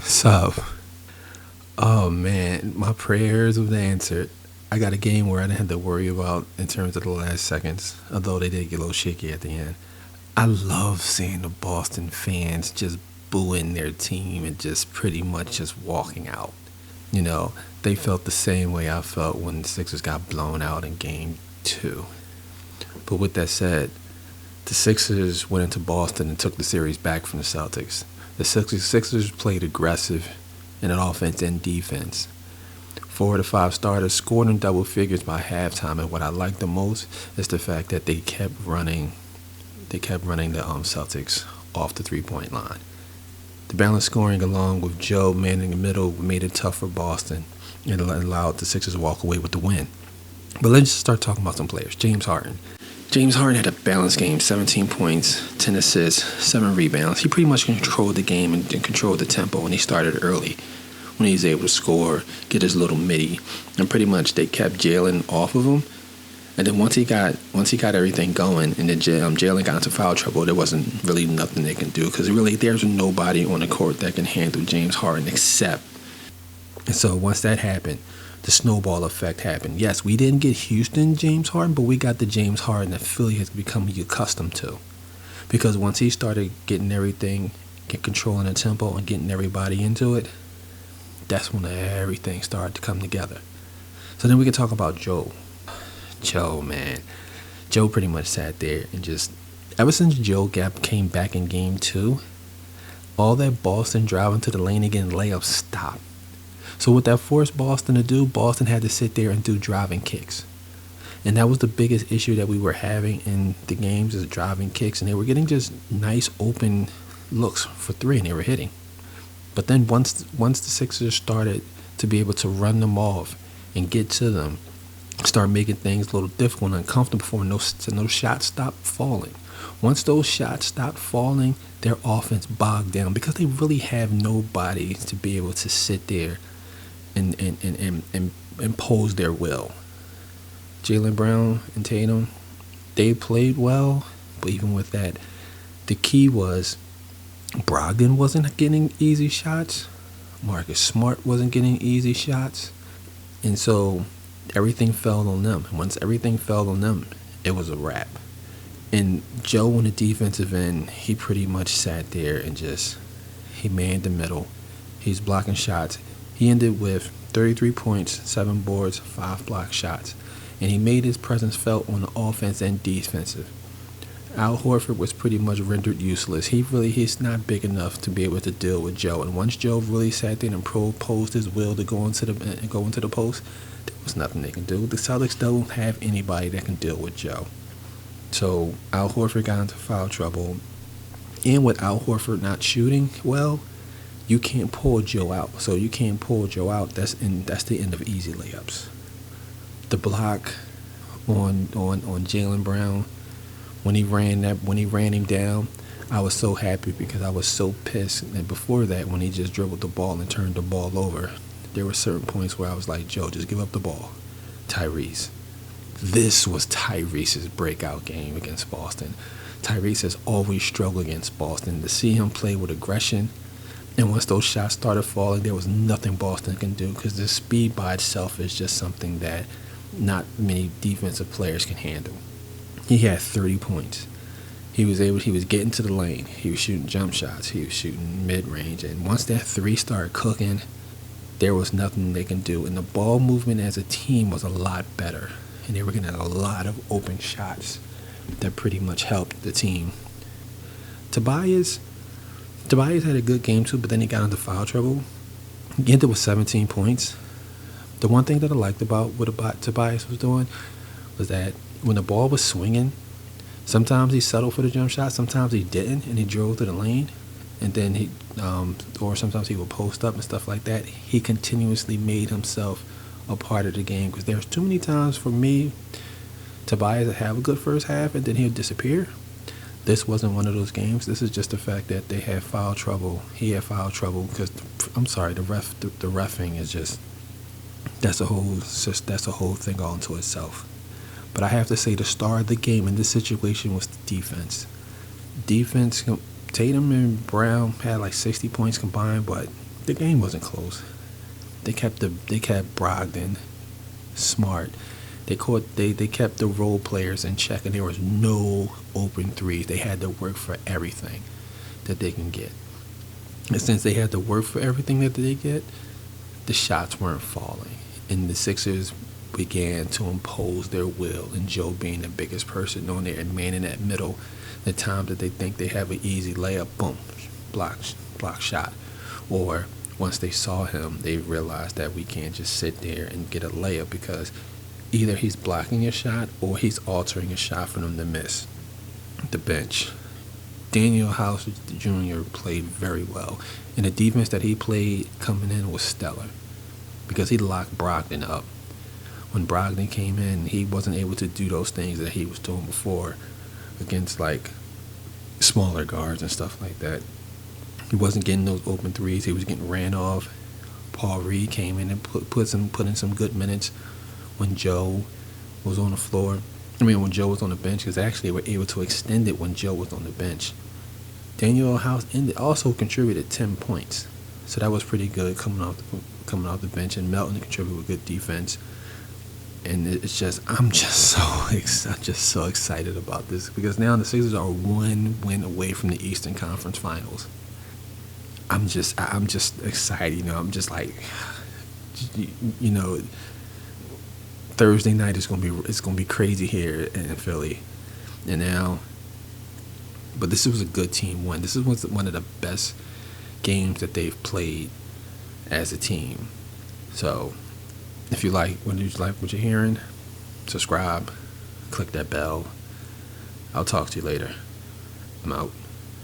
So, oh man, my prayers was answered. I got a game where I didn't have to worry about in terms of the last seconds, although they did get a little shaky at the end. I love seeing the Boston fans just booing their team and just pretty much just walking out. You know, they felt the same way I felt when the Sixers got blown out in game two. But with that said, the Sixers went into Boston and took the series back from the Celtics. The Sixers played aggressive in an offense and defense. 4 of the 5 starters scored in double figures by halftime, and what I like the most is the fact that they kept running. They kept running the Celtics off the 3-point line. The balanced scoring, along with Joe manning the middle, made it tough for Boston and allowed the Sixers to walk away with the win. But let's just start talking about some players. James Harden. James Harden had a balanced game, 17 points, 10 assists, 7 rebounds. He pretty much controlled the game and controlled the tempo, and he started early when he was able to score, get his little midi, and pretty much they kept Jalen off of him. And then once he got everything going, and then Jalen got into foul trouble, there wasn't really nothing they can do because really there's nobody on the court that can handle James Harden except. And so once that happened, the snowball effect happened. Yes, we didn't get Houston James Harden, but we got the James Harden that Philly has become accustomed to. Because once he started getting everything, controlling the tempo and getting everybody into it, that's when everything started to come together. So then we can talk about Joe. Joe, man. Joe pretty much sat there and just, ever since Joe came back in game 2, all that Boston driving to the lane and getting layups stopped. So what that forced Boston to do, Boston had to sit there and do driving kicks. And that was the biggest issue that we were having in the games, is driving kicks. And they were getting just nice open looks for 3, and they were hitting. But then once the Sixers started to be able to run them off and get to them, start making things a little difficult and uncomfortable for them, those shots stopped falling. Once those shots stopped falling, their offense bogged down because they really have nobody to be able to sit there and impose their will. Jaylen Brown and Tatum, they played well, but even with that, the key was Brogdon wasn't getting easy shots. Marcus Smart wasn't getting easy shots. And so everything fell on them. And once everything fell on them, it was a wrap. And Joe on the defensive end, he pretty much sat there and he manned the middle. He's blocking shots. He ended with 33 points, 7 boards, 5 block shots. And he made his presence felt on the offense and defensive. Al Horford was pretty much rendered useless. He's not big enough to be able to deal with Joe. And once Joe really sat there and proposed his will to go into the post, there was nothing they can do. The Celtics don't have anybody that can deal with Joe. So Al Horford got into foul trouble. And with Al Horford not shooting well, you can't pull Joe out. So you can't pull Joe out. That's the end of easy layups. The block on Jaylen Brown, when he ran him down, I was so happy because I was so pissed. And before that, when he just dribbled the ball and turned the ball over, there were certain points where I was like, Joe, just give up the ball. Tyrese. This was Tyrese's breakout game against Boston. Tyrese has always struggled against Boston. To see him play with aggression, and once those shots started falling, there was nothing Boston can do because the speed by itself is just something that not many defensive players can handle. He had 30 points. He was getting to the lane. He was shooting jump shots. He was shooting mid-range. And once that 3 started cooking, there was nothing they can do. And the ball movement as a team was a lot better. And they were getting a lot of open shots that pretty much helped the team. Tobias had a good game too, but then he got into foul trouble. He ended with 17 points. The one thing that I liked about what Tobias was doing was that when the ball was swinging, sometimes he settled for the jump shot, sometimes he didn't, and he drove to the lane, and then or sometimes he would post up and stuff like that. He continuously made himself a part of the game because there's too many times for me, Tobias would have a good first half and then he'll disappear. This wasn't one of those games. This is just the fact that they had foul trouble. He had foul trouble because the reffing is just that's a whole thing all into itself. But I have to say the star of the game in this situation was the defense. Tatum and Brown had like 60 points combined, but The game wasn't close. They kept Brogdon smart. They kept the role players in check, and there was no open threes. They had to work for everything that they can get. And since they had to work for everything that they get, the shots weren't falling. And the Sixers began to impose their will, and Joe being the biggest person on there and man in that middle, the time that they think they have an easy layup, boom, block shot. Or once they saw him, they realized that we can't just sit there and get a layup, because either he's blocking a shot or he's altering a shot for them to miss. The bench. Daniel House Jr. played very well, and the defense that he played coming in was stellar, because he locked Brogdon up. When Brogdon came in, he wasn't able to do those things that he was doing before against like smaller guards and stuff like that. He wasn't getting those open threes. He was getting ran off. Paul Reed came in and put in some good minutes when Joe was on the floor. When Joe was on the bench, because actually they were able to extend it when Joe was on the bench. Daniel House also contributed 10 points, so that was pretty good coming off the bench. And Melton contributed with good defense. And I'm just so excited about this, because now the Sixers are one win away from the Eastern Conference Finals. I'm just excited. I'm just like, Thursday night it's gonna be crazy here in Philly, and now. But this was a good team win. This was one of the best games that they've played as a team. So, if you like what you're hearing, subscribe, click that bell. I'll talk to you later. I'm out.